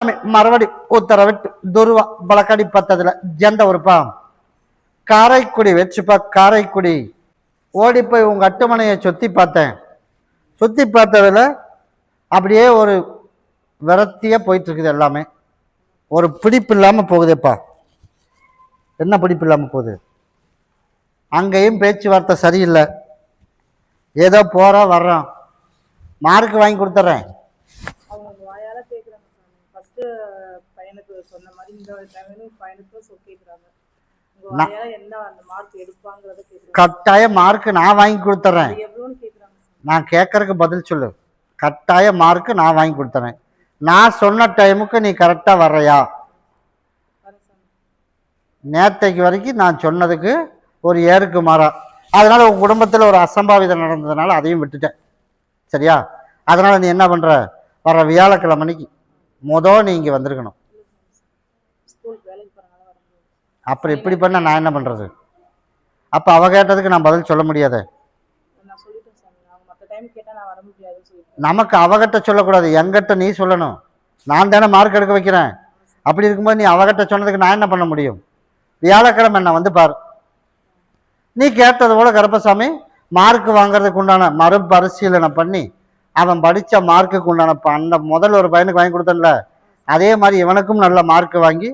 கருப்பசாமி மறுபடி உத்தரவிட்டு துருவா பலக்கடி பத்ததுல எந்த ஒருப்பா காரைக்குடி வச்சுப்பா. காரைக்குடி ஓடி போய் உங்க அட்டுமனையை சுத்தி பார்த்தேன். சுத்தி பார்த்ததுல அப்படியே ஒரு விரத்தியா போயிட்டு இருக்குது. எல்லாமே ஒரு பிடிப்பு இல்லாம போகுதுப்பா. என்ன பிடிப்பு இல்லாம போகுது? அங்கேயும் பேச்சுவார்த்தை சரியில்லை. ஏதோ போறோம் வர்றோம், மார்க் வாங்கி கொடுத்துட்றேன். அவங்க வாயால கேக்குறாங்க சாமி. ஃபர்ஸ்ட் பையனுக்கு சொன்ன மாதிரி இந்த டைமும் பையனுக்கு கேக்குறாங்க. உங்க வாயால என்ன அந்த மார்க் எடுப்பாங்கறத கேக்குறாங்க. கட்டாய மார்க் நான் வாங்கி கொடுத்துட்றேன். எவ்வளவுன்னு கேக்குறாங்க. நான் கேட்கறதுக்கு பதில் சொல்லு. கட்டாய மார்க் நான் வாங்கி கொடுத்துறேன். நான் சொன்ன டைமுக்கு நீ கரெக்டா வர்றையா? நேற்றைக்கு வரைக்கும் நான் சொன்னதுக்கு ஒரு ஏருக்கு மாறா. அதனால உங்க குடும்பத்தில் ஒரு அசம்பாவிதம் நடந்ததுனால அதையும் விட்டுட்டேன். சரியா? அதனால நீ என்ன பண்ற, வர வியாழக்கிழமைக்கு நீ இங்க வந்திருக்கணும். அப்புறம் இப்படி பண்ண நான் என்ன பண்றது? அப்ப அவ கேட்டதுக்கு நான் பதில் சொல்ல முடியாது. நமக்கு அவகிட்ட சொல்லக்கூடாது, எங்கிட்ட நீ சொல்லணும். நான் தானே மார்க் எடுக்க வைக்கிறேன். அப்படி இருக்கும்போது நீ அவகிட்ட சொன்னதுக்கு நான் என்ன பண்ண முடியும்? வியாழக்கிழமை என்ன வந்து பாரு. நீ கேட்டது போல கருப்பசாமி மார்க் வாங்குறதுக்கு உண்டான மறுபரிசீலனை பண்ணி அவன் படித்த மார்க்குக்கு உண்டான அந்த முதல் ஒரு பையனுக்கு வாங்கி கொடுத்தல, அதே மாதிரி இவனுக்கும் நல்ல மார்க் வாங்கி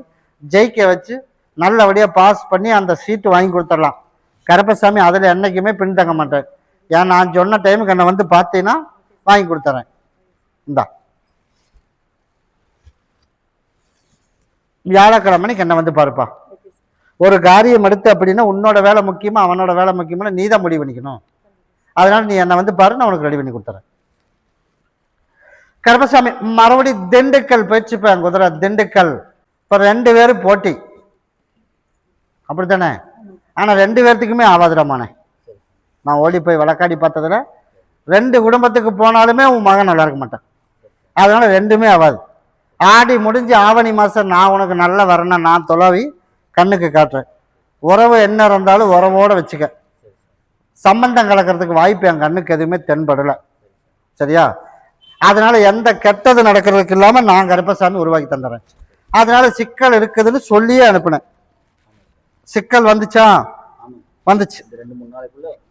ஜெயிக்க வச்சு நல்லபடியாக பாஸ் பண்ணி அந்த சீட்டு வாங்கி கொடுத்துடலாம். கருப்பசாமி அதில் என்றைக்குமே பின்தங்க மாட்டேன். ஏன் நான் சொன்ன டைமுக்கு என்னை வந்து பார்த்தீங்கன்னா வாங்கி கொடுத்துறேன். இந்தா வியாழக்கிழமைக்கு என்ன வந்து பாருப்பா. ஒரு காரியம் எடுத்து அப்படின்னா உன்னோட வேலை முக்கியமா அவனோட வேலை முக்கியமா நீ தான் முடிவு பண்ணிக்கணும். அதனால நீ என்னை வந்து பாரு, நான் உனக்கு ரெடி பண்ணி கொடுத்துறேன். கருப்பசாமி மறுபடி திண்டுக்கல் போயிடுச்சுப்பேன். குதிரை திண்டுக்கல். இப்போ 2 பேரும் போட்டி, அப்படித்தானே? ஆனால் 2 பேர்த்துக்குமே ஆவாதுரமானே. நான் ஓடி போய் வழக்காடி பார்த்ததுல 2 குடும்பத்துக்கு போனாலுமே உன் மகன் நல்லா இருக்க மாட்டேன். அதனால 2மே ஆகாது. ஆடி முடிஞ்சு ஆவணி மாதம் நான் உனக்கு நல்ல வரணும், நான் தொலைவி கண்ணுக்கு காட்டுறேன். உறவு என்ன இருந்தாலும் உறவோடு வச்சுக்க. சம்பந்தம் கலக்கிறதுக்கு வாய்ப்பு என் கண்ணுக்கு எதுவுமே தென்படலை. சரியா? அதனால எந்த கெட்டது நடக்கிறதுக்கு இல்லாமல் நான் கருப்பசாமி உருவாக்கி தந்துடுறேன். அதனால சிக்கல் இருக்குதுன்னு சொல்லியே அனுப்புனேன். சிக்கல் வந்துச்சா? வந்துச்சு,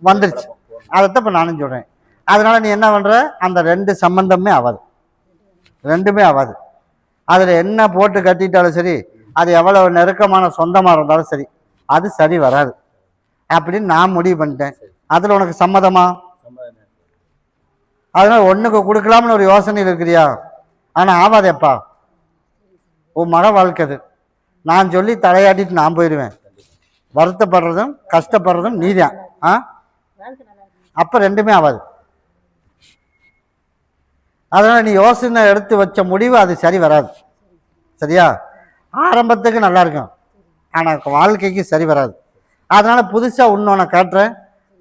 வந்துருச்சு. அதைத்தான் இப்போ நானும் சொல்கிறேன். அதனால நீ என்ன பண்ணுற, அந்த 2 சம்பந்தமே ஆகாது, 2மே ஆகாது. அதில் என்ன போட்டு கட்டிட்டாலும் சரி, அது எவ்வளவு நெருக்கமான சொந்தமாக இருந்தாலும் சரி, அது சரி வராது அப்படின்னு நான் முடிவு பண்ணிட்டேன். அதில் உனக்கு சம்மதமா? அதனால ஒன்றுக்கு கொடுக்கலாம்னு ஒரு யோசனையில் இருக்கிறியா? ஆனால் ஆவாதேப்பா, உன் மக வாழ்க்கைது. நான் சொல்லி தலையாட்டிட்டு நான் போயிடுவேன். வருத்தப்படுறதும் கஷ்டப்படுறதும் நீதான். அப்போ 2மே ஆகாது. அதனால நீ யோசனை எடுத்து வச்ச முடிவு அது சரி வராது. சரியா? ஆரம்பத்துக்கு நல்லா இருக்கும், ஆனால் வாழ்க்கைக்கு சரி வராது. அதனால புதுசாக உன்னை காட்டுறேன்.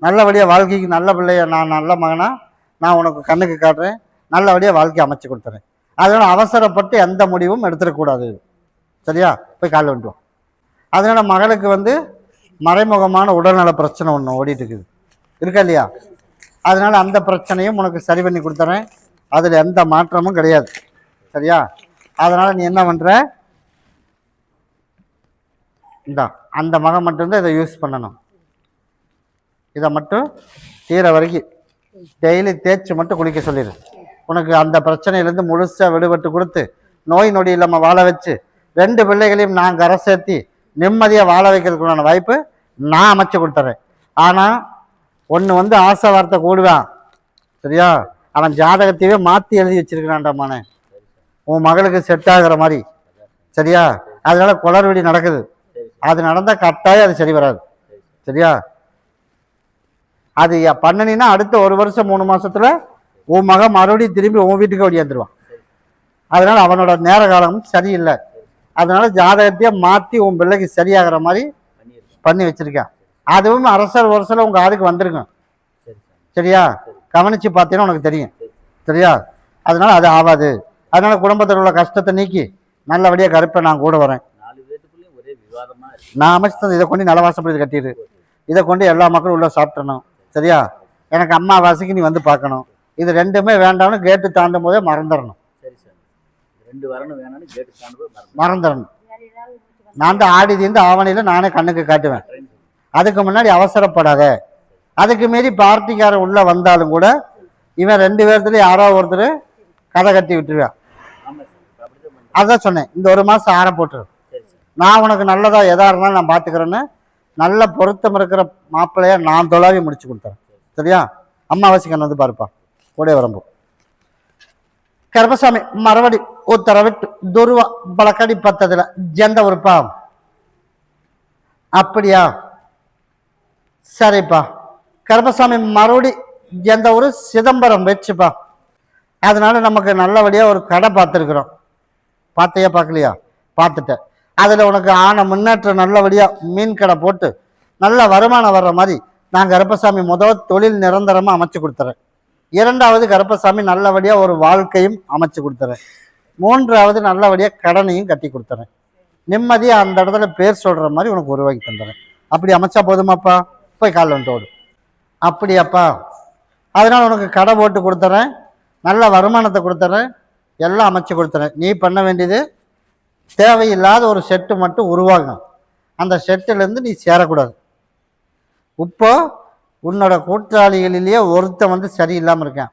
நல்லபடியாக வாழ்க்கைக்கு நல்ல பிள்ளைய, நான் நல்ல மகனா நான் உனக்கு கண்ணுக்கு காட்டுறேன். நல்லபடியாக வாழ்க்கையை அமைச்சு கொடுத்துறேன். அதனால அவசரப்பட்டு எந்த முடிவும் எடுத்துடக்கூடாது. சரியா? போய் காலைல வந்துடுவோம். அதனால மகளுக்கு வந்து மறைமுகமான உடல்நல பிரச்சனை ஒன்று ஓடிட்டு இருக்குது, இருக்கா இல்லையா? அதனால அந்த பிரச்சனையும் உனக்கு சரி பண்ணி கொடுத்துறேன். அதில் எந்த மாற்றமும் கிடையாது. சரியா? அதனால நீ என்ன பண்ற, இந்தா அந்த மகன் மட்டும்தான் இதை யூஸ் பண்ணணும். இதை மட்டும் தீர வரைக்கும் டெய்லி தேய்ச்சி மட்டும் குளிக்க சொல்லிடு. உனக்கு அந்த பிரச்சனையிலேருந்து முழுசாக விடுபட்டு கொடுத்து நோய் நொடி இல்லாமல் வாழ வச்சு 2 பிள்ளைகளையும் நான் கரை சேர்த்தி நிம்மதியாக வாழ வைக்கிறதுக்குண்டான வாய்ப்பு நான் அமைச்சு கொடுத்துறேன். ஆனால் ஒன்று வந்து ஆசை வார்த்தை கூடுவான். சரியா? அவன் ஜாதகத்தையே மாற்றி எழுதி வச்சிருக்கிறான்டாமானே, உன் மகளுக்கு செட் ஆகிற மாதிரி. சரியா? அதனால குளறுபடி நடக்குது. அது நடந்தால் கட்டாயம் அது சரி வராது. சரியா? அது பண்ணினா அடுத்த 1 வருஷம் 3 மாசத்துல உன் மகன் மறுபடியும் திரும்பி உன் வீட்டுக்கு ஓடியாந்துருவான். அதனால அவனோட நேர காலமும் சரியில்லை. அதனால ஜாதகத்தையே மாற்றி உன் பிள்ளைக்கு சரியாகிற மாதிரி பண்ணி வச்சிருக்கேன். அதுவும் அரசர் வருஷம் உங்க ஆளுக்கு வந்திருக்கும். சரியா? கவனிச்சு பார்த்தீங்கன்னா உனக்கு தெரியும். சரியா? அதனால அது ஆகாது. அதனால குடும்பத்தில் உள்ள கஷ்டத்தை நீக்கி நல்லபடியாக கருப்பை நான் கூட வரேன். நான் அமைச்சது இதை கொண்டு நலவாசப்படி கட்டிடு. இதை கொண்டு எல்லா மக்களும் உள்ள சாப்பிட்டணும். சரியா? எனக்கு அம்மாவாசைக்கு நீ வந்து பார்க்கணும். இது 2மே வேண்டாம்னு கேட்டு தாண்டும் போதே மறந்துடணும். 2 வரணும் வேணும்னு கேட்டு தாண்டு மறந்துடணும். நான் தான் ஆடி தீர்ந்து ஆவணியில் நானே கண்ணுக்கு காட்டுவேன். அதுக்கு முன்னாடி அவசரப்படாத. அதுக்கு மீறி பார்ட்டிக்காரன் உள்ளே வந்தாலும் கூட இவன் 2 பேர்த்துல யாரோ ஒருத்தர் கதை கட்டி விட்டுருவான். அதான் சொன்னேன், இந்த 1 மாதம் ஆற போட்டுரு, நான் உனக்கு நல்லதா எதா இருந்தாலும் நான் பார்த்துக்கிறேன்னு நல்ல பொருத்தம் இருக்கிற மாப்பிள்ளைய நான் தொலாவி முடிச்சு கொடுத்தேன். சரியா? அம்மாவாசிக்கன் வந்து பாருப்பா கூட வரம்பு. கருப்பசாமி மறுபடி உத்தரவிட்டு துருவா பழக்கடி பத்ததுல ஜெந்த உறுப்பா? அப்படியா, சரிப்பா. கருப்பசாமி மறுபடி எந்த ஒரு சிதம்பரம் வச்சுப்பா. அதனால நமக்கு நல்லபடியா ஒரு கடை பார்த்துருக்குறோம். பார்த்தையா பார்க்கலையா? பார்த்துட்டேன். அதில் உனக்கு ஆன முன்னேற்றம் நல்லபடியா மீன் கடை போட்டு நல்ல வருமானம் வர்ற மாதிரி நான் கருப்பசாமி முதல் தொழில் நிரந்தரமாக அமைச்சு கொடுத்துறேன். 2வது கருப்பசாமி நல்லபடியா ஒரு வாழ்க்கையும் அமைச்சு கொடுத்துறேன். 3வது நல்லபடியா கடனையும் கட்டி கொடுத்துறேன். நிம்மதியா அந்த இடத்துல பேர் சொல்ற மாதிரி உனக்கு உருவாக்கி தந்துடுறேன். அப்படி அமைச்சா போதுமாப்பா? போய் காலில் வந்து ஓடு. அப்படியாப்பா? அதனால உனக்கு கடை போட்டு கொடுத்துறேன், நல்ல வருமானத்தை கொடுத்துறேன், எல்லாம் அமைச்சு கொடுத்துறேன். நீ பண்ண வேண்டியது தேவையில்லாத ஒரு செட்டு மட்டும் உருவாகும். அந்த செட்டிலேருந்து நீ சேரக்கூடாது. இப்போ உன்னோட கூட்டாளிகளிலேயே ஒருத்தன் வந்து சரியில்லாமல் இருக்கான்.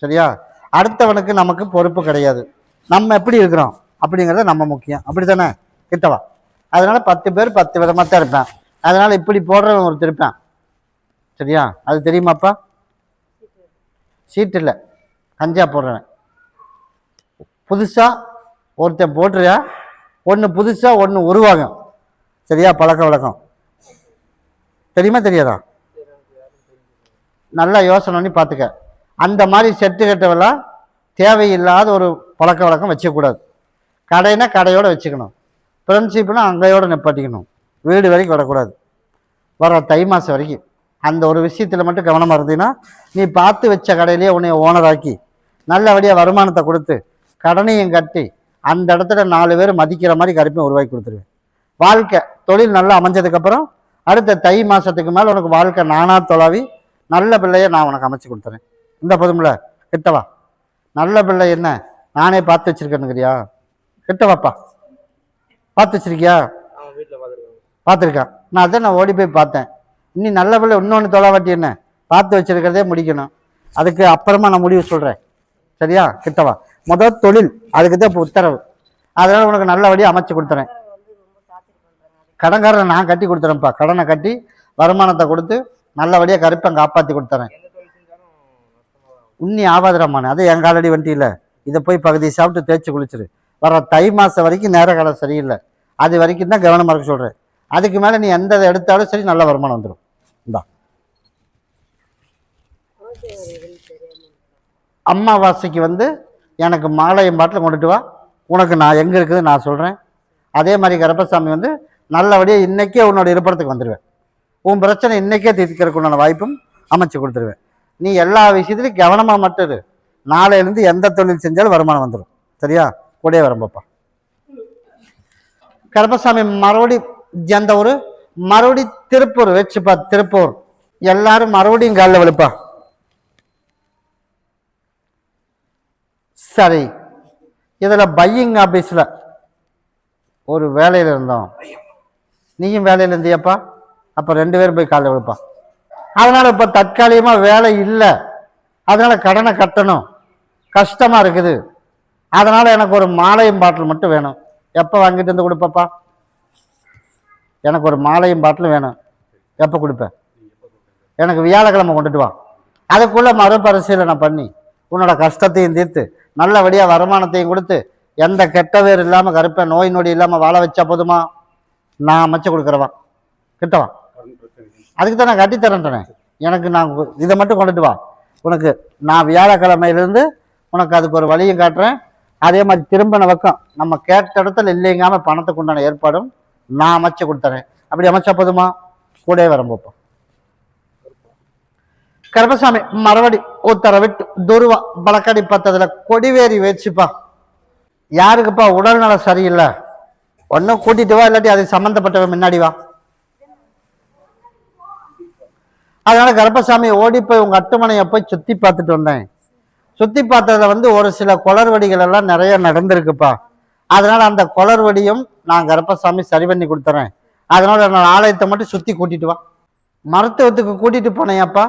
சரியா? அடுத்தவனுக்கு நமக்கு பொறுப்பு கிடையாது. நம்ம எப்படி இருக்கிறோம் அப்படிங்கிறத நம்ம முக்கியம். அப்படி தானே? கிட்டவா. அதனால 10 பேர் 10 விதமாக தான் இருப்பேன். அதனால இப்படி போடுறவன் ஒருத்தர் இருப்பேன். சரியா? அது தெரியுமாப்பா? சீட்டு இல்லை, கஞ்சா போடுறவன். புதுசாக ஒருத்தன் போட்டுறியா, ஒன்று புதுசாக ஒன்று உருவாகும். சரியா? பழக்க வழக்கம் தெரியுமா தெரியாதா? நல்லா யோசனை பண்ணி பார்த்துக்க. அந்த மாதிரி செட்டு கட்டவெல்லாம் தேவையில்லாத ஒரு பழக்க வழக்கம் வச்சுக்கூடாது. கடைனா கடையோடு வச்சுக்கணும். ஃப்ரெண்ட்ஷிப்னா அங்கேயோடு நிப்பாட்டிக்கணும். வீடு வரைக்கும் விடக்கூடாது. வர தை மாதம் வரைக்கும் அந்த ஒரு விஷயத்தில் மட்டும் கவனமாக இருந்தீங்கன்னா நீ பார்த்து வச்ச கடையிலேயே உன்னை ஓனராக்கி நல்லபடியாக வருமானத்தை கொடுத்து கடனையும் கட்டி அந்த இடத்துல 4 பேர் மதிக்கிற மாதிரி கருப்பையும் உருவாக்கி கொடுத்துருவேன். வாழ்க்கை தொழில் நல்லா அமைஞ்சதுக்கப்புறம் அடுத்த தை மாதத்துக்கு மேலே உனக்கு வாழ்க்கை நானாக தொலாவி நல்ல பிள்ளையை நான் உனக்கு அமைச்சு கொடுத்துறேன். இந்த போதும்ல? கிட்டவா. நல்ல பிள்ளை என்ன நானே பார்த்து வச்சிருக்கேனுங்கிறியா? கிட்டவாப்பா. பார்த்து வச்சிருக்கியா? பார்த்துருக்கான். நான் அதான் நான் ஓடி போய் பார்த்தேன். இன்னி நல்ல பிள்ளை இன்னொன்று தொலைவாட்டி என்ன பார்த்து வச்சிருக்கிறதே முடிக்கணும். அதுக்கு அப்புறமா நான் முடிவு சொல்கிறேன். சரியா? கிட்டவா. முதல் தொழில் அதுக்கு தான் இப்போ உத்தரவு. அதனால் உனக்கு நல்லபடியாக அமைச்சு கொடுத்துறேன். கடன்காரனை நான் கட்டி கொடுத்துறேன்ப்பா. கடனை கட்டி வருமானத்தை கொடுத்து நல்லபடியாக கருப்பை காப்பாற்றி கொடுத்துறேன். உன்னி ஆபாதிரமான அது என் காலடி வண்டியில் இதை போய் பகுதி சாப்பிட்டு தேய்ச்சி குளிச்சிரு. வர தை மாதம் வரைக்கும் நேர காலம் சரியில்லை. அது வரைக்கும் தான் கவனமாக இருக்க சொல்கிறேன். அதுக்கு மேலே நீ எந்த எடுத்தாலும் சரி நல்ல வருமானம் வந்துடும். இந்தா அம்மாவாசைக்கு வந்து எனக்கு மாலையும் பாட்டில் கொண்டுட்டு வா. உனக்கு நான் எங்கே இருக்குது நான் சொல்கிறேன். அதே மாதிரி கருப்பசாமி வந்து நல்லபடியாக இன்றைக்கே உன்னோட இருப்பிடத்துக்கு வந்துடுவேன். உன் பிரச்சனை இன்றைக்கே தீர்க்கிறதுக்கு உண்டான வாய்ப்பும் அமைச்சு கொடுத்துருவேன். நீ எல்லா விஷயத்துலையும் கவனமாக மட்டும் இரு. நாளையிலேருந்து எந்த தொழில் செஞ்சாலும் வருமானம் வந்துடும். சரியா? கூடயே வரம்பப்பா. கருப்பசாமி மறுபடி எந்த ஊர்? மறுபடி திருப்பூர் வச்சுப்பா. திருப்பூர் எல்லாரும் மறுபடியும் காலில் விழுப்பா. சரி. இதில் பையிங் ஆஃபீஸில் ஒரு வேலையில் இருந்தோம். நீயும் வேலையில் இருந்தியப்பா. அப்போ 2 பேரும் போய் காலில் விழுப்பா. அதனால் இப்போ தற்காலிகமாக வேலை இல்லை. அதனால் கடனை கட்டணும், கஷ்டமாக இருக்குது. அதனால் எனக்கு ஒரு மாலையும் பாட்டில் மட்டும் வேணும். எப்போ வாங்கிட்டு வந்து கொடுப்பப்பா? எனக்கு ஒரு மாலையும் பாட்டிலும் வேணும். எப்போ கொடுப்பேன்? எனக்கு வியாழக்கிழமை கொண்டுட்டு வா. அதுக்குள்ளே மறுபரிசீலனை பண்ணி உன்னோட கஷ்டத்தையும் தீர்த்து நல்லபடியாக வருமானத்தையும் கொடுத்து எந்த கெட்ட பேர் இல்லாமல் கருப்பை நோய் நொடி இல்லாமல் வாழ வச்சா போதுமா? நான் அமைச்சு கொடுக்குறவா. கிட்டவா. அதுக்கு தான் நான் கட்டித்தரேன்ட்டேனே. எனக்கு நான் இதை மட்டும் கொண்டுட்டு வா. உனக்கு நான் வியாழக்கிழமையிலேருந்து உனக்கு அதுக்கு ஒரு வழியும் காட்டுறேன். அதே மாதிரி திரும்பின பக்கம் நம்ம கேட்ட இடத்துல இல்லைங்காமல் பணத்துக்கு உண்டான ஏற்பாடும் நான் அமைச்சு கொடுத்துறேன். அப்படி அமைச்சா போதுமா? கூட வரம்போப்பா. கருப்பசாமி மறுபடி உத்தரவிட்டு துருவா பழக்கடி பத்ததுல கொடிவேறி வச்சுப்பா. யாருக்குப்பா உடல்நலம் சரியில்லை? ஒன்றும் கூட்டிட்டு வா, இல்லாட்டி அது சம்மந்தப்பட்டவன் முன்னாடி வா. அதனால கருப்பசாமி ஓடி போய் உங்க அட்டுமனையை போய் சுத்தி பார்த்துட்டு வந்தேன். சுற்றி பார்த்ததுல வந்து ஒரு சில குளறுபடிகள் எல்லாம் நிறைய நடந்திருக்குப்பா. அதனால அந்த குளறுபடியும் நான் கருப்பசாமி சரி பண்ணி கொடுத்துறேன். அதனால நான் ஆலயத்தை மட்டும் சுற்றி கூட்டிட்டு வா. மருத்துவத்துக்கு கூட்டிட்டு போனேன்ப்பா.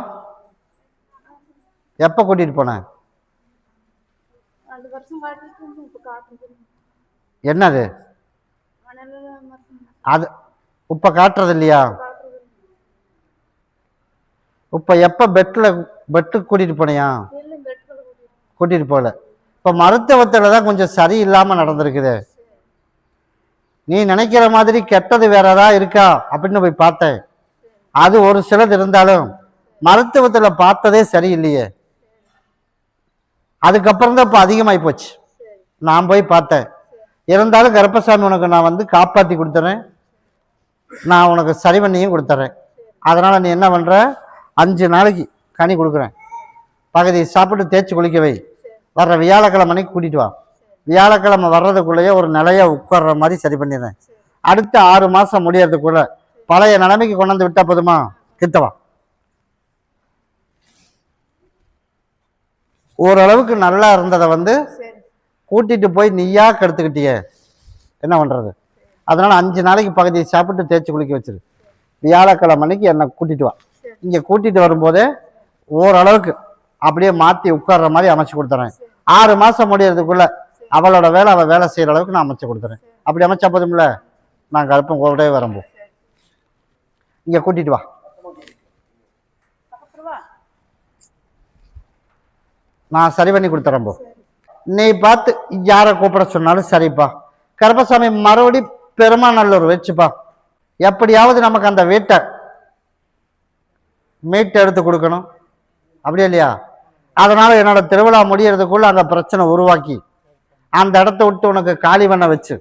எப்போ கூட்டிட்டு போனேன்? என்னது அது இப்ப காட்டுறது இல்லையா? இப்ப எப்ப பெட்டுக்கு கூட்டிட்டு போனியா? கூட்டிட்டு போகல. இப்ப மருத்துவத்துல தான் கொஞ்சம் சரியில்லாம நடந்திருக்குது. நீ நினைக்கிற மாதிரி கெட்டது வேற ஏதாவது இருக்கா அப்படின்னு போய் பார்த்தேன். அது ஒரு சிலது இருந்தாலும் மருத்துவத்துல பார்த்ததே சரியில்லையே. அதுக்கப்புறம் தான் இப்ப அதிகமாகி போச்சு. நான் போய் பார்த்தேன். இருந்தாலும் கருப்பசாமி உனக்கு நான் வந்து காப்பாற்றி கொடுத்துறேன், நான் உனக்கு சரி பண்ணியும் கொடுத்துறேன். அதனால நீ என்ன பண்ற, 5 நாளைக்கு கனி கொடுக்குறேன், பகுதி சாப்பிட்டு தேய்ச்சி குளிக்க வை. வர்ற வியாழக்கிழமை கூட்டிட்டு வா. வியாழக்கிழமை வர்றதுக்குள்ளேயே ஒரு நிலைய உட்கார்ற மாதிரி சரி பண்ணிடுறேன். அடுத்த 6 மாசம் முடியறதுக்குள்ள பழைய நிலைமைக்கு கொண்டாந்து விட்டா போதுமா? கிட்டவா. ஓரளவுக்கு நல்லா இருந்ததை வந்து கூட்டிட்டு போய் நீயா கெடுத்துக்கிட்டிய, என்ன பண்றது? அதனால 5 நாளைக்கு பகுதியை சாப்பிட்டு தேய்ச்சி குளிக்க வச்சிரு. வியாழக்கிழமைக்கு என்னை கூட்டிட்டு வா. இங்க கூட்டிட்டு வரும்போதே ஓரளவுக்கு அப்படியே மாத்தி உட்கார்ற மாதிரி அமைச்சு கொடுத்துறேன். 6 மாசம் முடியறதுக்குள்ள அவளோட வேலை அவள் வேலை செய்யற அளவுக்கு நான் அமைச்சு கொடுத்துறேன். அப்படி அமைச்சா போதும்ல, நான் கருப்பம் கூடவே வரம்போ. இங்க கூட்டிட்டு வா. நான் சரி பண்ணி கொடுத்துறேன். நீ பார்த்து யாரை கூப்பிட சொன்னாலும் சரிப்பா. கருப்பசாமி மறுபடி பெருமாநல்லூர் வச்சுப்பா. எப்படியாவது நமக்கு அந்த வீட்டை மீட்டு எடுத்து கொடுக்கணும், அப்படியே இல்லையா? அதனால என்னோட திருவிழா முடியறதுக்குள்ள அந்த பிரச்சனை உருவாக்கி அந்த இடத்த விட்டு உனக்கு காலி பண்ண வச்சு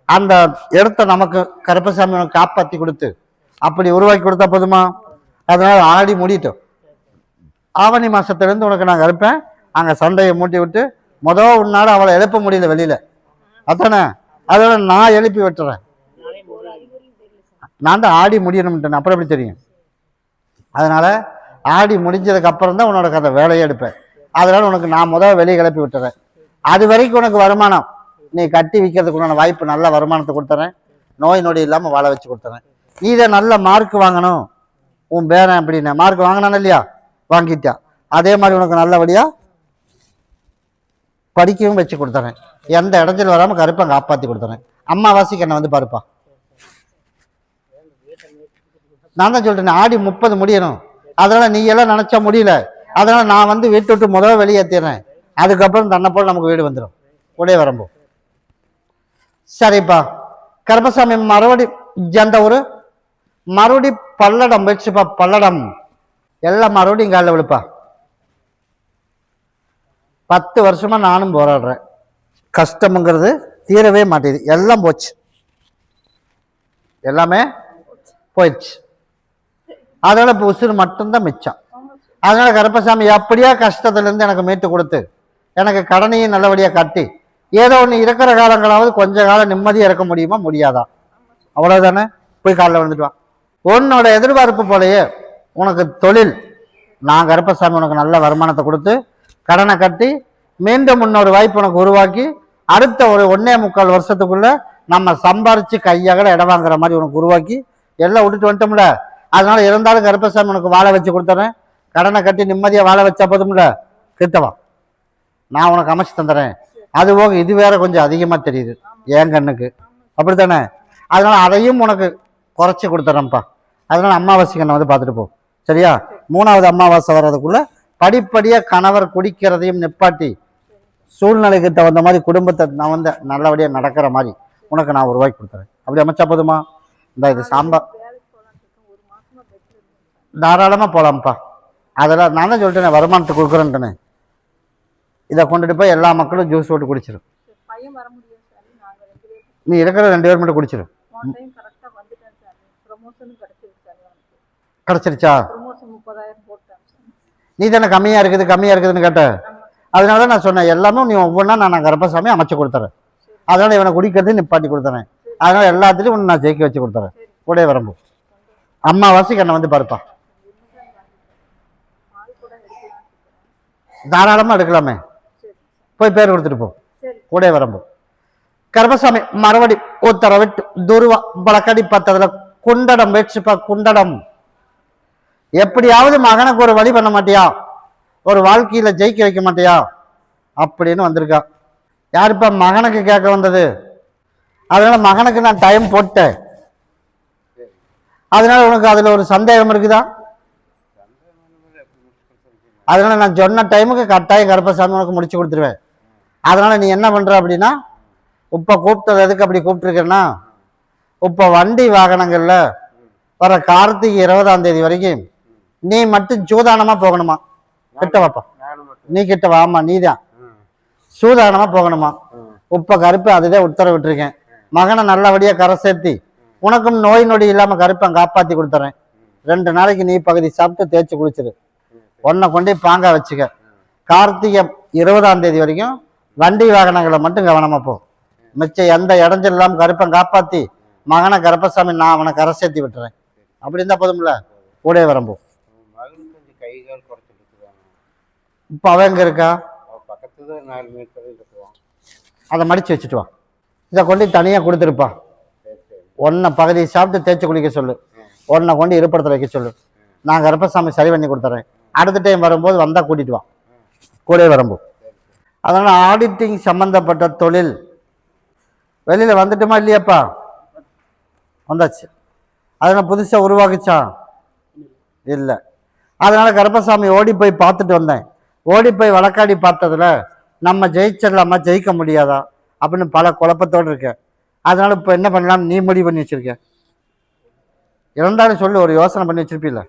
அந்த இடத்த நமக்கு கருப்பசாமி உனக்கு காப்பாற்றி கொடுத்து அப்படி உருவாக்கி கொடுத்தா போதுமா? அதனால ஆடி முடிட்டோம். ஆவணி மாசத்துலேருந்து உனக்கு நான் இருப்பேன். அங்கே சண்டையை மூட்டி விட்டு உன்னால அவளை எழுப்ப முடியல வெளியில, அதானே? அதோட நான் எழுப்பி விட்டுறேன். நான் தான் ஆடி முடியணும்ட்டேன், அப்புறம் எப்படி தெரியும்? அதனால ஆடி முடிஞ்சதுக்கு அப்புறம் தான் உன்னோட அந்த வேலையை எடுப்பேன். அதனால உனக்கு நான் வெளியே கிளப்பி விட்டுறேன். அது வரைக்கும் உனக்கு வருமானம் நீ கட்டி விற்கிறதுக்குண்டான வாய்ப்பு, நல்ல வருமானத்தை கொடுத்துறேன். நோய் நொடி இல்லாமல் வாழ வச்சு கொடுத்துறேன். நீ இதை நல்ல மார்க் வாங்கணும், உன் பேரன் அப்படின்னு மார்க் வாங்கினானு இல்லையா? வாங்கிட்டா. அதே மாதிரி உனக்கு நல்லபடியா படிக்கவும் வச்சு கொடுத்துறேன். எந்த இடத்துல வராமல் கருப்பை காப்பாற்றி கொடுத்துறேன். அம்மாவாசிக்கு என்ன வந்து பாருப்பா. நான் தான் சொல்றேன், ஆடி 30 முடியணும். அதனால நீ எல்லாம் நினைச்சா முடியல. அதனால நான் வந்து வீட்டு விட்டு வெளியேற்றிடுறேன். அதுக்கப்புறம் தன்னை போல நமக்கு வீடு வந்துடும், கூட வரம்போ. சரிப்பா. கருப்பசாமி மறுபடி எந்த ஒரு மறுபடி பல்லடம் வச்சுப்பா. பல்லடம் எல்லாம் மறுபடியும் காலில் விழுப்பா. 10 வருஷமா நானும் போராடுறேன். கஷ்டம்ங்கிறது தீரவே மாட்டேது. எல்லாம் போச்சு, எல்லாமே போயிடுச்சு. அதனால இப்போ உசுறு மட்டும்தான் மிச்சம். அதனால கருப்பசாமி எப்படியா கஷ்டத்துலேருந்து எனக்கு மீட்டு கொடுத்து எனக்கு கடனையும் நல்லபடியாக கட்டி ஏதோ ஒன்று இருக்கிற காலங்களாவது கொஞ்ச காலம் நிம்மதியாக இருக்க முடியுமா? முடியாதா? அவ்வளோதானே. போய் காலைல வந்துட்டு வா. உன்னோட எதிர்பார்ப்பு போலயே உனக்கு தொழில், நான் கருப்பசாமி உனக்கு நல்ல வருமானத்தை கொடுத்து கடனை கட்டி மீண்டும் இன்னொரு வாய்ப்பு உனக்கு உருவாக்கி அடுத்த ஒரு 1.25 வருஷத்துக்குள்ள நம்ம சம்பாரிச்சு கையாகல இடம் வாங்குற மாதிரி உனக்கு உருவாக்கி எல்லாம் விட்டுட்டு வந்துட்டோம்ல. அதனால இருந்தாலும் கருப்பசாமி உனக்கு வாழ வச்சு கொடுத்துறேன். கடனை கட்டி நிம்மதியாக வாழ வச்சா போதும்ல. கிட்டவா, நான் உனக்கு அமைச்சு தந்துடுறேன். அது போக இது வேற கொஞ்சம் அதிகமாக தெரியுது என் கண்ணுக்கு, அப்படித்தானே? அதனால அதையும் உனக்கு குறைச்சி கொடுத்துட்றேன்ப்பா. அதனால அமாவாசை கண்ணை வந்து பார்த்துட்டு போ, சரியா? 3வது அமாவாசை வர்றதுக்குள்ள படிப்படியாக கணவர் குடிக்கிறதையும் நிப்பாட்டி சூழ்நிலைக்கு தகுந்த மாதிரி குடும்பத்தை நான் வந்து நல்லபடியாக நடக்கிற மாதிரி உனக்கு நான் ரூபாய்க்கு கொடுத்துறேன். அப்படி அமைச்சா போதுமா? இந்த இது சாம்பார் தாராளமாக போகலாம்ப்பா. அதெல்லாம் நான் தான் சொல்லிட்டேன், வருமானத்தை கொடுக்குறேன்ட்டுன்னு. இதை கொண்டுட்டு போய் எல்லா மக்களும் ஜூஸ் போட்டு குடிச்சிடும். நீ இருக்கிற 2 பேர் மட்டும் குடிச்சிடும். கிடைச்சிருச்சா? நீ தானே கம்மியாக இருக்குதுன்னு கேட்ட. அதனால தான் நான் சொன்னேன், எல்லாமே நீ ஒவ்வொன்றா நான் கருப்பசாமி அமைச்சு கொடுத்துறேன். அதனால இவனை குடிக்கிறது நிப்பாட்டி கொடுத்துறேன். அதனால எல்லாத்துலேயும் ஒன்று நான் ஜெயிக்க வச்சு கொடுத்துறேன். கூட வரம்பு அம்மாவாசைக்கு என்னை வந்து பாருப்பா. தாராளமாக எடுக்கலாமே. போய் பேர் கொடுத்துட்டு போ. சரி. கூட வரம்போ கருப்பசாமி மறுபடி உத்தரவிட்டு துருவா வழக்கடி பார்த்ததுல குண்டடம் வேட்சிப்பா. குண்டடம் எப்படியாவது மகனுக்கு ஒரு வழி பண்ண மாட்டியா, ஒரு வாழ்க்கையில ஜெயிக்க வைக்க மாட்டியா அப்படின்னு வந்திருக்கா. யாருப்பா? மகனுக்கு கேட்க வந்தது. அதனால மகனுக்கு நான் டைம் போட்டேன். அதனால உனக்கு அதுல ஒரு சந்தேகம் இருக்குதா? அதனால நான் சொன்ன டைமுக்கு கட்டாயம் கருப்பசாமி உனக்கு முடிச்சு கொடுத்துருவேன். அதனால நீ என்ன பண்ற அப்படின்னா, இப்ப கூப்பிட்டது எதுக்கு அப்படி கூப்பிட்டுருக்கேன்னா, இப்ப வண்டி வாகனங்கள்ல வர கார்த்திகை 20ஆம் தேதி வரைக்கும் நீ மட்டும் சூதானமா போகணுமா. கிட்ட வாப்பா, நீ கிட்ட வாமா, நீதான் சூதானமா போகணுமா. இப்ப கருப்பு அதுதான் உத்தரவிட்டிருக்கேன். மகனை நல்லபடியா கரை சேர்த்தி உனக்கும் நோய் நொடி இல்லாம கருப்பை காப்பாத்தி கொடுத்துறேன். 2 நாளைக்கு நீ பகுதி சாப்பிட்டு தேய்ச்சி குளிச்சிரு. உன்னை கொண்டே பாங்கா வச்சுக்க. கார்த்திகை 20ஆம் தேதி வரைக்கும் வண்டி வாகனங்களை மட்டும் கவனமா போ. மிச்சம் எந்த இடைஞ்சல் இல்லாம கருப்பை காப்பாத்தி மகனை கருப்பசாமி நான் அவனை கரை சேர்த்தி விட்டுறேன். அப்படி இருந்தா போதும்ல. கூட வரம்போ இப்ப அவன் எங்க இருக்கா? அதை மடிச்சு வச்சுட்டு வா. இதை கொண்டு தனியா கொடுத்துருப்பா. ஒன்னை பகுதி சாப்பிட்டு தேய்ச்சி குளிக்க சொல்லு. ஒன்னை கொண்டு இருப்பிடத்துல வைக்க சொல்லு. நான் கருப்பசாமி சரி பண்ணி கொடுத்துறேன். அடுத்த டைம் வரும்போது வந்தா கூட்டிட்டு வா. கூட வரம்போ. அதனால ஆடிட்டிங் சம்பந்தப்பட்ட தொழில் வெளியில வந்துட்டுமா இல்லையாப்பா? வந்தாச்சு. அதனால புதுசா உருவாக்குச்சா? இல்லை. அதனால கருப்பசாமி ஓடி போய் பார்த்துட்டு வந்தேன். ஓடி போய் வழக்காடி பார்த்ததுல நம்ம ஜெயிச்சிடலாமா ஜெயிக்க முடியாதா அப்படின்னு பல குழப்பத்தோடு இருக்க. அதனால இப்போ என்ன பண்ணலாம் நீ முடிவு பண்ணி வச்சிருக்க? இருந்தாலும் சொல்லு, ஒரு யோசனை பண்ணி வச்சிருப்பீல.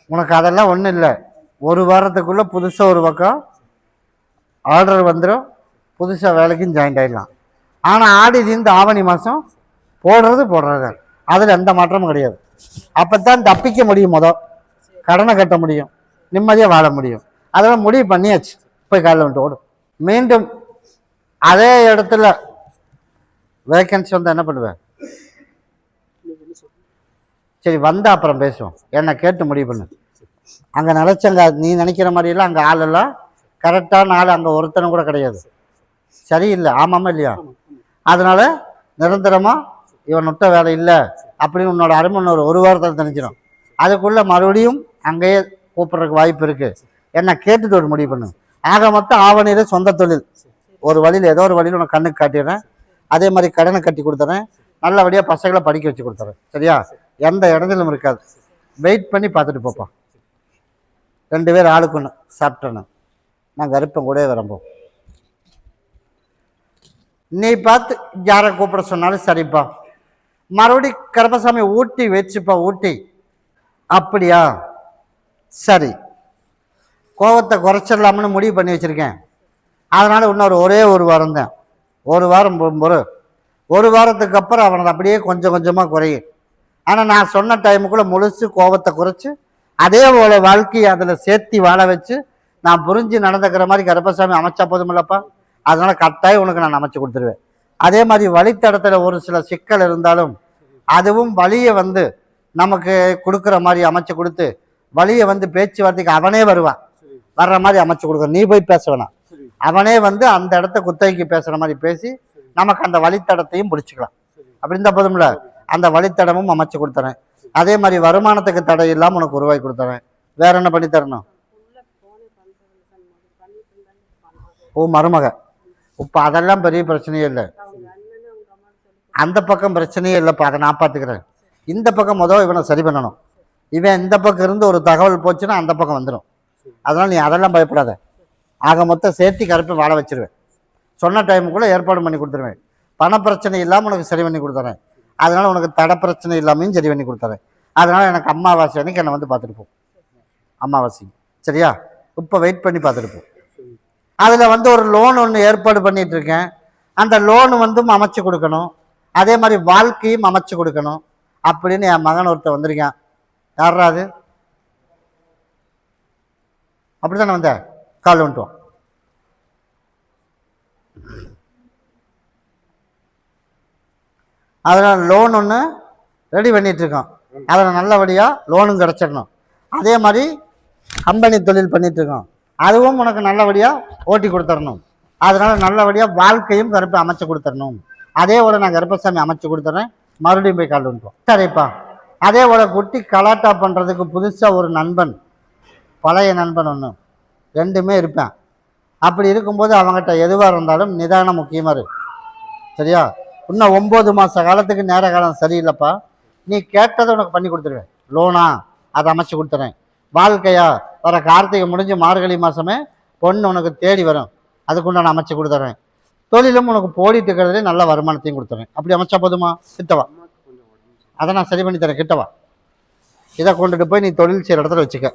உனக்கு அதெல்லாம் ஒன்றும் இல்லை. ஒரு வாரத்துக்குள்ள புதுசாக ஒரு பக்கம் ஆர்டர் வந்துடும். புதுசாக வேலைக்கும் ஜாயின் ஆகிடலாம். ஆனால் ஆடி தீர்ந்து ஆவணி மாதம் போடுறது அதில் எந்த மாற்றமும் கிடையாது. அப்போத்தான் தப்பிக்க முடியும். கடனை கட்ட முடியும், நிம்மதியாக வாழ முடியும். அதெல்லாம் முடிவு பண்ணியாச்சு. போய் காலையில் வந்துட்டு ஓடும். மீண்டும் அதே இடத்துல வேகன்சி வந்தால் என்ன பண்ணுவேன்? சரி வந்தா அப்புறம் பேசுவோம். என்னை கேட்டு முடிவு பண்ணு. அங்கே நினைச்சங்க நீ நினைக்கிற மாதிரியெல்லாம் அங்கே ஆளெல்லாம் கரெக்டான ஆள் அங்கே ஒருத்தனும் கூட கிடையாது. சரியில்லை. ஆமாமா இல்லையா? அதனால நிரந்தரமா இவன் நுட்ட வேலை இல்லை அப்படின்னு உன்னோட அருமை ஒரு வாரத்தில் தெரிஞ்சிடும். அதுக்குள்ள மறுபடியும் அங்கேயே கூப்பிட்றதுக்கு வாய்ப்பு இருக்கு. என்ன கேட்டுட்டு ஒரு முடிவு பண்ணு. ஆக மொத்தம் ஆவணியில சொந்த தொழில் ஒரு வழியில் ஏதோ ஒரு வழியில் உனக்கு கண்ணுக்கு காட்டிடுறேன். அதே மாதிரி கடனை கட்டி கொடுத்துறேன். நல்லபடியாக பசங்களை படிக்க வச்சு கொடுத்துறேன். சரியா? எந்த இடத்திலும் இருக்காது. வெயிட் பண்ணி பார்த்துட்டு போப்பா. 2 பேர் ஆளுக்கு ஒன்று சாப்பிட்டேன்னு நான் கருப்பம் கூட வரம்போ. நீ பார்த்து யாரை கூப்பிட சொன்னாலும் சரிப்பா. மறுபடி கருப்பசாமி ஊட்டி வச்சுப்பா. ஊட்டி அப்படியா? சரி, கோவத்தை குறைச்சிடலாம்னு முடிவு பண்ணி வச்சிருக்கேன். அதனால இன்னொரு ஒரு வாரம் தான். ஒரு வாரம் ஒரு வாரத்துக்கு அப்புறம் அவனை அப்படியே கொஞ்சம் கொஞ்சமாக குறையும். ஆனால் நான் சொன்ன டைமுக்குள்ளே முழுசு கோவத்தை குறைச்சி அதே போல வாழ்க்கையை அதில் சேர்த்தி வாழ வச்சு நான் புரிஞ்சு நடந்துக்கிற மாதிரி கருப்பசாமி அமைச்சா போதுமில்லப்பா. அதனால கட்டாயம் உனக்கு நான் அமைச்சு கொடுத்துருவேன். அதே மாதிரி வழித்தடத்தில் ஒரு சில சிக்கல் இருந்தாலும் அதுவும் வழியை நமக்கு கொடுக்குற மாதிரி அமைச்சு கொடுத்து வழியை பேச்சுவார்த்தைக்கு அவனே வருவான். வர்ற மாதிரி அமைச்சு கொடுக்குற. நீ போய் பேச வேணாம். அவனே அந்த இடத்த குத்தகைக்கு பேசுகிற மாதிரி பேசி நமக்கு அந்த வழித்தடத்தையும் பிடிச்சிக்கலாம். அப்படி இருந்தால் போதும்ல. அந்த வழித்தடமும் அமைச்சு கொடுத்துறேன். அதே மாதிரி வருமானத்துக்கு தடை இல்லாமல் உனக்கு உருவாக்கி கொடுத்துறேன். வேற என்ன பண்ணி தரணும்? ஓ மருமக. இப்போ அதெல்லாம் பெரிய பிரச்சனையே இல்லை. அந்த பக்கம் பிரச்சனையே இல்லைப்பா. அதை நான் பார்த்துக்கிறேன். இந்த பக்கம் இவனை சரி பண்ணணும். இவன் இந்த பக்கம் இருந்து ஒரு தகவல் போச்சுன்னா அந்த பக்கம் வந்துடும். அதனால் நீ அதெல்லாம் பயப்படாத. ஆக மொத்தம் சேர்த்தி கருப்பை வாழ வச்சிருவேன். சொன்ன டைமுக்குள்ளே ஏற்பாடு பண்ணி கொடுத்துருவேன். பண பிரச்சனை இல்லாமல் உனக்கு சரி பண்ணி கொடுத்துறேன். அதனால் உனக்கு தடை பிரச்சனை இல்லாமையும் சரி பண்ணி கொடுத்துறேன். அதனால் எனக்கு அமாவாசை அன்னைக்கு என்னை பார்த்துட்டு போ. அமாவாசை சரியா? இப்போ வெயிட் பண்ணி பார்த்துட்டு போ. அதில் ஒரு லோன் ஒன்று ஏற்பாடு பண்ணிட்டு இருக்கேன். அந்த லோனு அமைச்சு கொடுக்கணும். அதே மாதிரி வாழ்க்கையும் அமைச்சு கொடுக்கணும் அப்படின்னு என் மகன் ஒருத்தர் வந்திருக்கான். யாரா அது? அப்படித்தானே வந்த கால் வந்துட்டோம். அதனால் லோன் ஒன்று ரெடி பண்ணிட்டு இருக்கோம். அதில் நல்லபடியாக லோனும் கிடச்சிடணும். அதே மாதிரி கம்பெனி தொழில் பண்ணிட்டு இருக்கோம், அதுவும் உனக்கு நல்லபடியாக ஓட்டி கொடுத்துடணும். அதனால நல்லபடியாக வாழ்க்கையும் கருப்பை அமைச்சு கொடுத்துடணும். அதே போல் நான் கருப்பசாமி அமைச்சு கொடுத்துட்றேன், மறுபடியும் போய் கால் வந்துட்டோம். சரிப்பா. அதே போல் குட்டி கலாட்டா பண்ணுறதுக்கு புதுசாக ஒரு நண்பன், பழைய நண்பன் ஒன்று, ரெண்டுமே இருப்பேன். அப்படி இருக்கும்போது அவங்ககிட்ட எதுவாக இருந்தாலும் நிதானம் முக்கியமாக இருக்கு. சரியா? இன்னும் 9 மாத காலத்துக்கு நேர காலம் சரியில்லைப்பா, நீ கேட்டதை உனக்கு பண்ணி கொடுத்துருவேன். லோனா அதை அமைச்சு கொடுத்துறேன். வாழ்க்கையா வர கார்த்திகை முடிஞ்சு மார்கழி மாதமே பொண்ணு உனக்கு தேடி வரும், அதுக்குள்ள நான் அமைச்சு கொடுத்துறேன். தொழிலும் உனக்கு போடிட்டு இருக்கிறதுலே நல்ல வருமானத்தையும் கொடுத்துறேன். அப்படி அமைச்சா போதுமா? கிட்டவா, அதை நான் சரி பண்ணி தரேன். கிட்டவா, இதை கொண்டுட்டு போய் நீ தொழில் செய்கிற இடத்துல வச்சுக்க.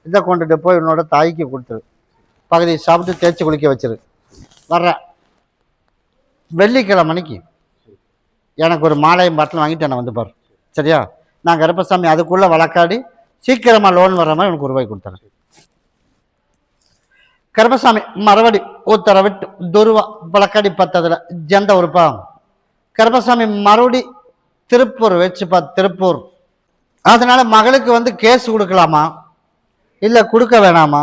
இதை கொண்டுட்டு போய் உன்னோட தாய்க்கு கொடுத்துரு, பகுதி சாப்பிட்டு தேய்ச்சி குளிக்க வச்சிரு. வர்ற வெள்ளிக்கிழமைக்கு எனக்கு ஒரு மாலையும் பாட்டிலும் வாங்கிட்டு என்னை வந்து பாரு. சரியா? நான் கருப்பசாமி அதுக்குள்ளே வழக்காடி சீக்கிரமாக லோன் வர்ற மாதிரி எனக்கு ரூபாய் கொடுத்துறேன். கருப்பசாமி மறுபடி உத்தரவிட்டு துருவா வழக்காடி பத்ததில் ஜெந்த உறுப்பா. கருப்பசாமி மறுபடி திருப்பூர் வச்சுப்பா, திருப்பூர். அதனால மகளுக்கு வந்து கேஸ் கொடுக்கலாமா இல்லை கொடுக்க வேணாமா,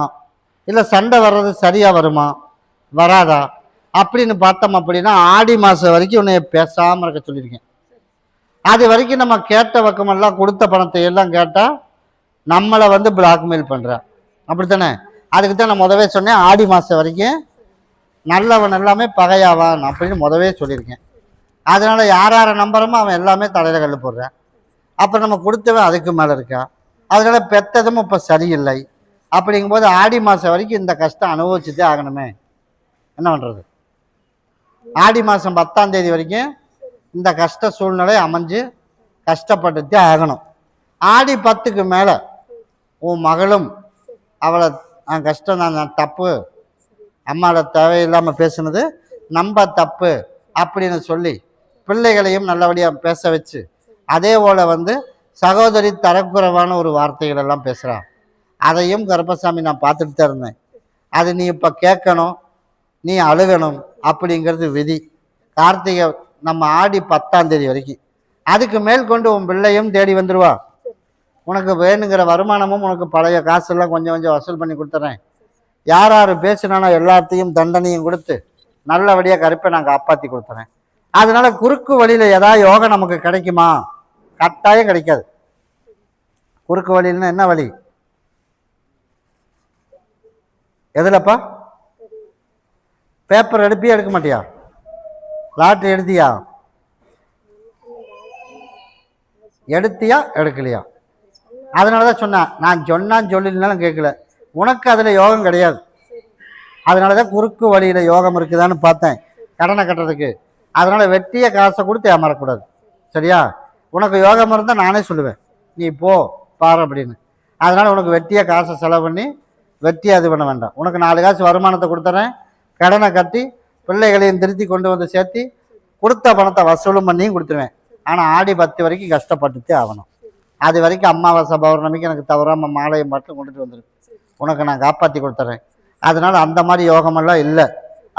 இல்லை சண்டை வர்றது சரியாக வருமா வராதா அப்படின்னு பார்த்தோம். அப்படின்னா ஆடி மாதம் வரைக்கும் உன்னை பேசாமல் இருக்க சொல்லியிருக்கேன். அது வரைக்கும் நம்ம கேட்ட பக்கமெல்லாம் கொடுத்த பணத்தை எல்லாம் கேட்டால் நம்மளை வந்து பிளாக்மெயில் பண்ணுறேன், அப்படித்தானே? அதுக்கு தான் நான் முதவே சொன்னேன், ஆடி மாதம் வரைக்கும் நல்லவன் எல்லாமே பகையாவான் அப்படின்னு முதவே சொல்லியிருக்கேன். அதனால் யார் யாரை நம்புறமோ அவன் எல்லாமே தலையில் கல் போடுறேன். அப்போ நம்ம கொடுத்தவன் அதுக்கு மேலே இருக்கான். அதனால் பெற்றதும் இப்போ சரியில்லை. அப்படிங்கும்போது ஆடி மாதம் வரைக்கும் இந்த கஷ்டம் அனுபவிச்சுட்டே ஆகணுமே, என்ன பண்ணுறது? ஆடி மாதம் 10ஆம் தேதி வரைக்கும் இந்த கஷ்ட சூழ்நிலை அமைஞ்சு கஷ்டப்பட்டுட்டே ஆகணும். ஆடி 10க்கு மேலே உன் மகளும் அவளை கஷ்டம் நான் தப்பு, அம்மாவோட தேவையில்லாமல் பேசுனது நம்ம தப்பு அப்படின்னு சொல்லி பிள்ளைகளையும் நல்லபடியாக பேச வச்சு, அதே போல் வந்து சகோதரி தரக்குறைவான ஒரு வார்த்தைகள் எல்லாம் பேசுகிறான். அதையும் கருப்பசாமி நான் பார்த்துட்டு தான் இருந்தேன். அது நீ இப்போ கேட்கணும், நீ அழுகணும் அப்படிங்கிறது விதி. கார்த்திகை நம்ம ஆடி 10ஆம் தேதி வரைக்கும், அதுக்கு மேல் கொண்டு உன் பிள்ளையும் தேடி வந்துடுவா. உனக்கு வேணுங்கிற வருமானமும் உனக்கு பழைய காசெல்லாம் கொஞ்சம் கொஞ்சம் வசூல் பண்ணி கொடுத்துட்றேன். யார் யார் பேசினானோ எல்லாத்தையும் தண்டனையும் கொடுத்து நல்லபடியாக கருப்பை நான் காப்பாற்றி கொடுத்துறேன். அதனால குறுக்கு வழியில் ஏதாவது யோகம் நமக்கு கிடைக்குமா? கட்டாயம் கிடைக்காது. குறுக்கு வழின்னா என்ன வழி? எதுலப்பா? பேப்பர் எடுப்பியா எடுக்க மாட்டியா? லாட்ரி எடுத்தியா? எடுத்தியா எடுக்கலையா? அதனால தான் சொன்னேன், நான் சொன்னான்னு சொல்லினாலும் கேட்கல. உனக்கு அதில் யோகம் கிடையாது. அதனால தான் குறுக்கு வழியில் யோகம் இருக்குதான்னு பார்த்தேன் கடனை கட்டுறதுக்கு. அதனால் வெட்டிய காசை கொடுத்து ஏமாறக்கூடாது. சரியா? உனக்கு யோகம் இருந்தால் நானே சொல்லுவேன், நீ போ பாரு அப்படின்னு. அதனால் உனக்கு வெட்டிய காசை செலவு பண்ணி வெட்டியாக இது பண்ண வேண்டாம். உனக்கு 4 காசு வருமானத்தை கொடுத்துறேன், கடனை கட்டி பிள்ளைகளையும் திருத்தி கொண்டு வந்து சேர்த்தி கொடுத்த பணத்தை வசூலும் பண்ணியும் கொடுத்துருவேன். ஆனால் ஆடி 10 வரைக்கும் கஷ்டப்பட்டுட்டே ஆகணும். அது வரைக்கும் அமாவாசை பௌர்ணமிக்கு எனக்கு தவறாமல் மாலையை மட்டும் கொண்டுட்டு வந்துடும், உனக்கு நான் காப்பாற்றி கொடுத்துட்றேன். அதனால் அந்த மாதிரி யோகமெல்லாம் இல்லை.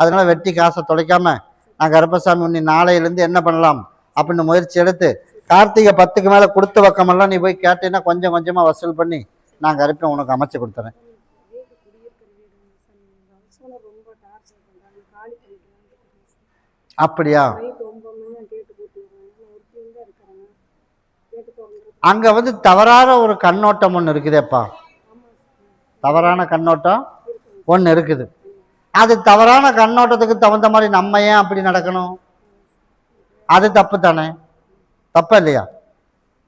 அதனால் வெட்டி காசை தொலைக்காமல் நான் கருப்பசாமி உன்னை நாளையிலேருந்து என்ன பண்ணலாம் அப்படின்னு முயற்சி எடுத்து கார்த்திகை 10க்கு மேலே கொடுத்த பக்கமெல்லாம் நீ போய் கேட்டீங்கன்னா கொஞ்சம் கொஞ்சமாக வசூல் பண்ணி நான் கருப்பை உனக்கு அமைச்சு கொடுத்துறேன். அப்படியா? அங்கே வந்து தவறான ஒரு கண்ணோட்டம் ஒன்று இருக்குதேப்பா, தவறான கண்ணோட்டம் ஒன்று இருக்குது. அது தவறான கண்ணோட்டத்துக்கு தகுந்த மாதிரி நம்ம ஏன் அப்படி நடக்கணும்? அது தப்பு தானே? தப்பா இல்லையா?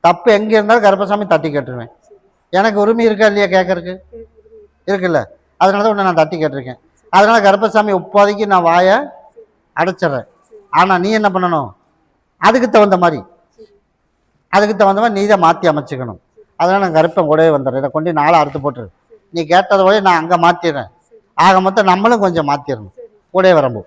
தப்பு எங்கே இருந்தாலும் கருப்பசாமி தட்டி கேட்டுருவேன். எனக்கு உரிமை இருக்கா இல்லையா கேட்கறதுக்கு? இருக்குல்ல. அதனால தான் உன்னை நான் தட்டி கேட்டிருக்கேன். அதனால கருப்பசாமி இப்போதைக்கு நான் வாயை அடைச்சிட்றேன். ஆனால் நீ என்ன பண்ணணும்? அதுக்கு தகுந்த மாதிரி நீ இதை மாற்றி அமைச்சிக்கணும். அதனால் நான் கருப்பன் கூடவே வந்துடுறேன். இதை கொண்டு 4 அறுத்து போட்டுரு. நீ கேட்டதை போய் நான் அங்கே மாற்றிடுறேன். ஆக மொத்தம் நம்மளும் கொஞ்சம் மாற்றிடணும், கூடவே வரம்போ.